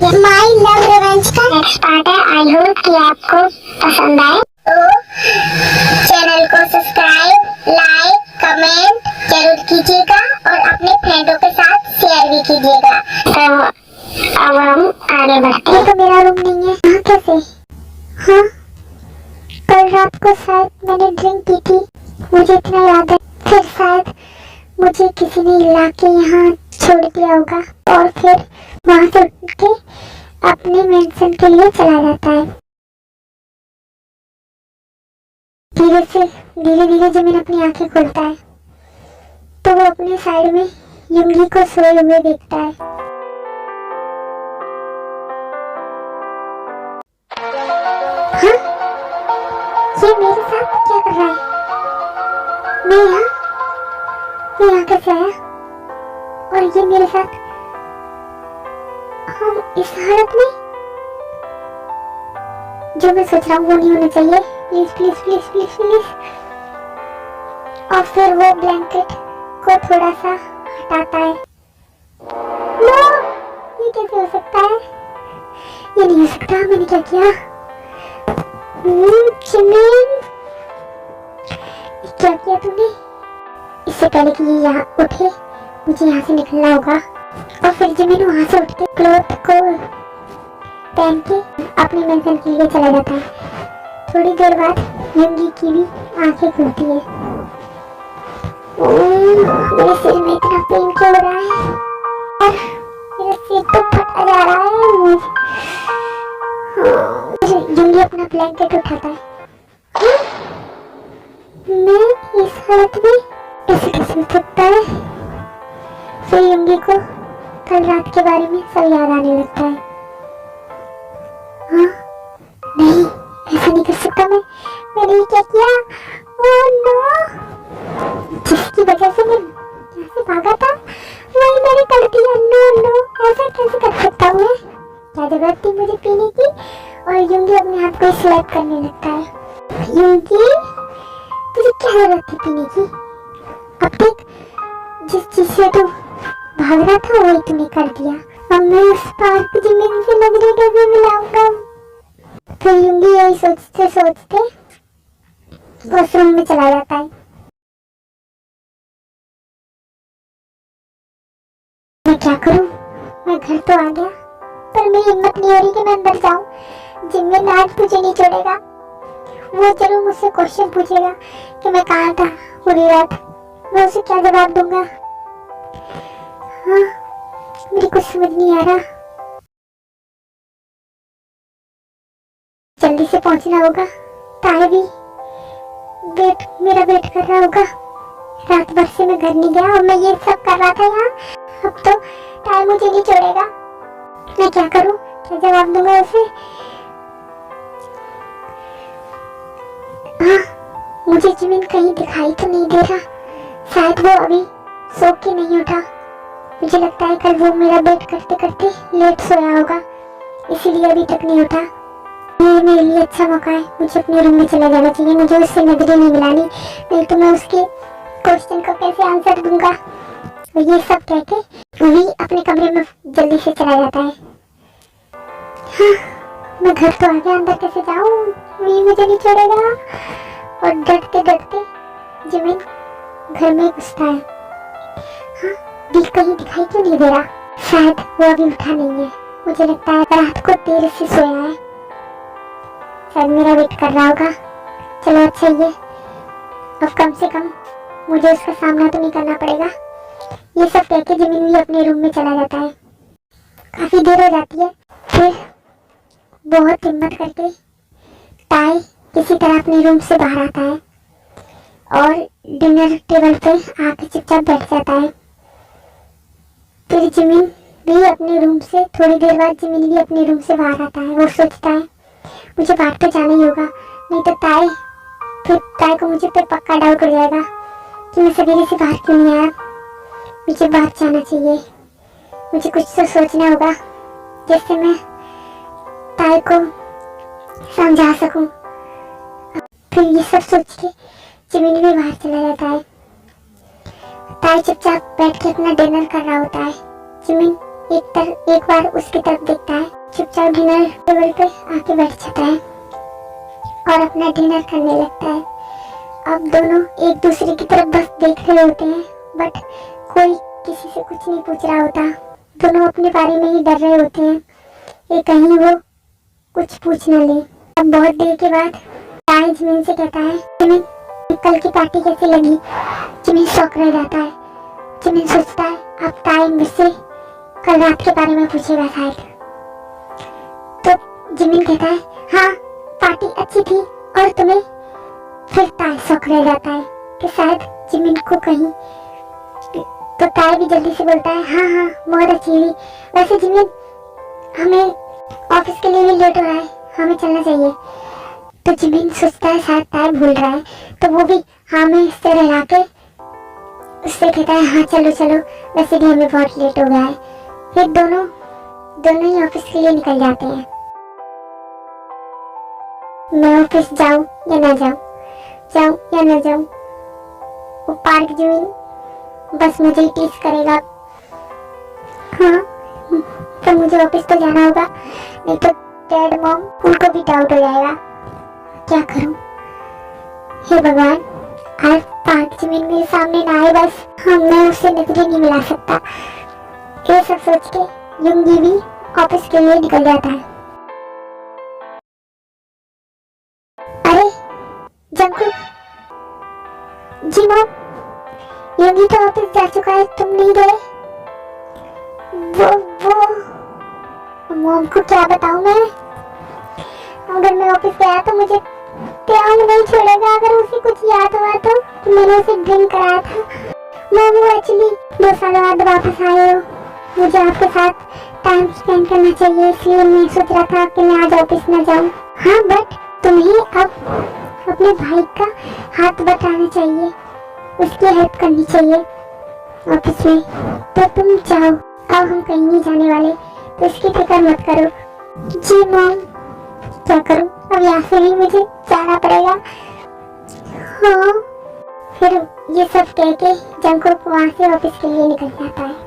My love revenge का next part है। I hope कि आपको पसंद आए, तो चैनल को सब्सक्राइब, लाइक, कमेंट जरूर कीजिएगा और अपने फ्रेंडों के साथ शेयर भी कीजिएगा। तो अब हम आगे बढ़ते हैं। तो मेरा रूम नहीं है। हाँ कैसे? हाँ कल रात को शायद मैंने ड्रिंक की थी, मुझे इतना याद है। फिर शायद मुझे किसी ने ला के यहाँ छोड़ दिया होगा और फिर वहाँ से उठ के अपने मेंशन के लिए चला जाता है। धीरे धीरे जमीन अपनी आंखें खोलता है तो वो अपने साइड में युंगी को सोए हुए देखता है। हाँ? ये मेरे साथ क्या कर रहा है? मैं यहाँ कैसे आया? और ये मेरे साथ हम इस हालत में? जो मैं सोच रहा हूँ वो नहीं होना चाहिए। Please please please please please. और फिर वो ब्लैंकेट को थोड़ा सा हटाता है। नो, ये कैसे हो सकता है? ये नहीं हो सकता। मैंने क्या किया? जिमिन, क्या किया तूने? इससे पहले कि ये यहाँ उठे मुझे यहाँ से निकलना होगा। और फिर जिमिन वहाँ से उठ के क्लॉथ को पहन के अपने मेंशन के लिए चला जाता है। थोड़ी देर बाद युंगी की भी आंखें खुलती है। मेरे सिर में इतना पेन क्यों हो रहा है? और मेरा सिर तो फटा जा रहा है। युंगी अपना ब्लैंकेट उठाता है। मैं इस हालत में ऐसे कैसे हो सकता है? फिर युंगी को कल रात के बारे में सब याद आने लगता है। हाँ नहीं, ऐसा नहीं कर सकता मैंने ये क्या किया? ओह नो, जिसकी वजह से मैं यहाँ से भागा था वही मैंने कर दिया। नो, ऐसा कैसे कर सकता हूँ मैं? क्या जरूरत थी मुझे पीने की? और युंगी अपने हाथ को स्लैप करने लगता है। युंगी, तुझे क्या जरूरत थी पीने की? अब तक जिस चीज से तू भाग रहा था वही तूने कर दिया। अब मैं उस पार्क जिमिन से नजरें कैसे मिलाऊंगा? फिर युंगी यही सोचते सोचते वॉशरूम में चला जाता है। मैं क्या करूं? मैं घर तो आ गया पर मेरी हिम्मत नहीं हो रही कि मैं अंदर जाऊं। जिमिन आज मुझे नहीं छोड़ेगा। वो जरूर मुझसे क्वेश्चन पूछेगा कि मैं कहाँ था पूरी रात। मैं उसे क्या जवाब दूंगा? हाँ, मेरी कुछ समझ नहीं आ रहा। जल्दी से पहुंचना होगा। ताए भी मेरा वेट कर रहा होगा। रात भर से मैं घर नहीं गया और मैं ये सब कर रहा था यहाँ। अब तो ताए मुझे नहीं छोड़ेगा। मैं क्या करूं? क्या जवाब दूंगा उसे? हाँ, मुझे जिमिन कहीं दिखाई तो नहीं दे रहा। शायद वो अभी सो के नहीं उठा। मुझे लगता है कल वो मेरा वेट करते करते लेट सोया होगा, इसीलिए अभी तक नहीं उठा। ये मेरे लिए अच्छा मौका है। मुझे अपने रूम में चला जाना चाहिए। मुझे उससे नजरें नहीं मिलानी, नहीं तो मैं उसके क्वेश्चन का कैसे आंसर दूंगा। और ये सब कह के वही अपने कमरे में जल्दी से चला जाता है। हाँ, मैं घर तो आ गया, अंदर कैसे जाऊँ? मुझे नहीं छोड़ेगा। और डरते डरते जिमिन घर में घुसता है। हाँ, दिल कहीं दिखाई क्यों नहीं दे रहा? शायद वो अभी उठा नहीं है। मुझे लगता है रात को देर से सोया है, शायद मेरा वेट कर रहा होगा। चलो अच्छा ही है, अब कम से कम मुझे उसका सामना तो नहीं करना पड़ेगा। ये सब कह के जिमिन भी अपने रूम में चला जाता है। काफी देर हो जाती है। फिर बहुत हिम्मत करके ताई किसी तरह अपने रूम से बाहर आता है और डिनर टेबल पे आके चुपचाप बैठ जाता है। फिर जिमिन भी अपने रूम से थोड़ी देर बाद जिमिन भी अपने रूम से बाहर आता है। वो सोचता है मुझे बाहर तो जाना ही होगा, नहीं तो ताई को मुझे पे पक्का डाउट हो जाएगा कि मैं सवेरे से बाहर क्यों नहीं आया। मुझे बाहर जाना चाहिए। मुझे कुछ तो सोचना होगा जिससे मैं ताई को समझा सकूं। फिर ये सब सोच के जिमिन भी बाहर चला जाता है। ताई चुपचाप बैठ के अपना डिनर कर रहा होता है। जिमिन एक बार उसकी तरफ देखता है, चुपचाप डिनर टेबल पे आके बैठ जाता है और अपना डिनर करने लगता है। अब दोनों एक दूसरे की तरफ बस देख रहे होते हैं, बट कोई किसी से कुछ नहीं पूछ रहा होता। दोनों अपने बारे में ही डर रहे होते हैं, ये कहीं वो कुछ पूछ न ले। अब बहुत देर के बाद ताई जिमिन से कहता है, जिमिन कल की पार्टी कैसी लगी? जिमिन शौक रह जाता है। जिमिन सोचता है अब ताई मुझसे कल रात के बारे में पूछेगा शायद। तो जिमिन कहता है, हाँ पार्टी अच्छी थी और तुम्हें? फिर ताई शौक रह जाता है कि शायद जिमिन को कहीं, तो ताई भी जल्दी से बोलता है, हाँ हाँ बहुत अच्छी हुई। वैसे जिमिन हमें ऑफिस के लिए भी लेट हो रहा है, हमें चलना चाहिए। तो जिमिन सोचता है शायद ताई भूल रहा है, तो वो भी हाँ में इससे रहला के उससे कहता है, हाँ चलो चलो, वैसे भी हमें बहुत लेट हो गया है। फिर दोनों ही ऑफिस के लिए निकल जाते हैं। मैं ऑफिस जाऊं या ना जाऊं, जाऊं या ना जाऊं, वो पार्क जिमिन बस मुझे ही टीज करेगा। हाँ तो मुझे ऑफिस तो जाना होगा, नहीं तो डैड मॉम उनको भी डाउट हो जाएगा। क्या करूं? हे भगवान, आज पार्क जिमिन मेरे सामने ना आए, बस मैं उससे नजरें नहीं मिला सकता। ये सब सोच के युंगी भी ऑफिस के लिए निकल जाता है। अरे जंकुक, जी मॉम, युंगी तो ऑफिस जा चुका है, तुम नहीं गए? वो मॉम को क्या बताऊं मैं? अगर मैं ऑफिस गया तो मुझे प्यार नहीं छोड़ेगा। अगर उसे कुछ याद हुआ तो मैंने उसे ड्रिंक कराया था। मॉम वो एक्चुअली 2 साल बाद वापस आए हो, मुझे आपके साथ टाइम स्पेंड करना चाहिए, इसलिए मैं सोच रहा था कि मैं आज ऑफिस ना जाऊं। हाँ बट तुम्हें अब अपने भाई का हाथ बटाना चाहिए, उसकी हेल्प करनी चाहिए ऑफिस में। तो तुम जाओ, अब हम कहीं नहीं जाने वाले, तो इसकी फिक्र मत करो। जी मॉम, क्या करूं, अब यहाँ से ही मुझे जाना पड़ेगा। हाँ फिर ये सब कह के जंकुक वहाँ से ऑफिस के लिए निकल जाता है।